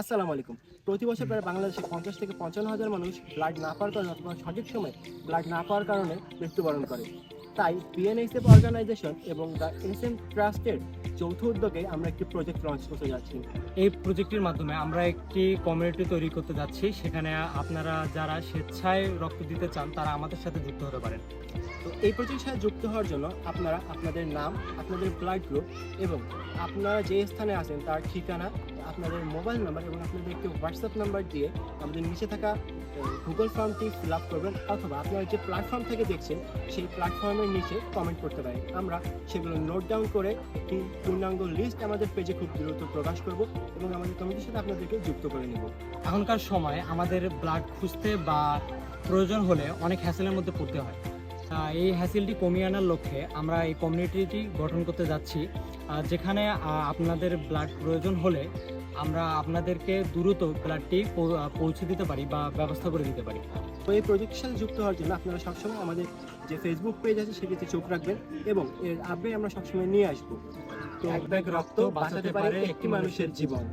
আসসালামু আলাইকুম। প্রতি বছর প্রায় বাংলাদেশে ৫০ থেকে ৫৫,০০০ মানুষ ব্লাড না পাওয়ার কারণে অথবা সঠিক সময়ে ব্লাড না পাওয়ার কারণে মৃত্যুবরণ করে। তাই বিএনএইচএফ অর্গানাইজেশন এবং দ্য এসএম ট্রাস্টের যৌথ উদ্যোগে আমরা একটি প্রজেক্ট লঞ্চ করতে যাচ্ছি। এই প্রজেক্টের মাধ্যমে আমরা একটি কমিউনিটি তৈরি করতে যাচ্ছি। সেখানে আপনারা যারা স্বেচ্ছায় রক্ত দিতে চান তারা আমাদের সাথে যুক্ত হতে পারেন। তো এই প্রজেক্টের সাথে যুক্ত হওয়ার জন্য আপনারা আপনাদের নাম, আপনাদের ব্লাড গ্রুপ এবং আপনারা যে স্থানে আছেন তার ঠিকানা, আপনাদের মোবাইল নাম্বার এবং আপনাদের একটি হোয়াটসঅ্যাপ নাম্বার দিয়ে আমাদের নিচে থাকা গুগল ফর্মটি ফিল আপ করবেন, অথবা আপনারা যে প্ল্যাটফর্ম থেকে দেখছেন সেই প্ল্যাটফর্মের নিচে কমেন্ট করতে পারেন। আমরা সেগুলো নোট ডাউন করে একটি পূর্ণাঙ্গ লিস্ট আমাদের পেজে খুব দ্রুত প্রকাশ করব এবং আমাদের কমিটির সাথে আপনাদেরকে যুক্ত করে নেব। এখনকার সময় আমাদের ব্লাড খুঁজতে বা প্রয়োজন হলে অনেক হ্যাসেলের মধ্যে পড়তে হয়। এই হ্যাসেলটি কমিয়ে আনার লক্ষ্যে আমরা এই কমিউনিটিটি গঠন করতে যাচ্ছি, যেখানে আপনাদের ব্লাড প্রয়োজন হলে আমরা আপনাদেরকে দ্রুত ব্লাডটি পৌঁছে দিতে পারি বা ব্যবস্থা করে দিতে পারি। তো এই প্রজেক্টের সাথে যুক্ত হওয়ার জন্য আপনারা সবসময় আমাদের যে ফেসবুক পেজ আছে সেটিতে চোখ রাখবেন এবং এর আপডেট আমরা সবসময় নিয়ে আসবো। তো এক ব্যাগ রক্ত বাঁচাতে পারে একটি মানুষের জীবন।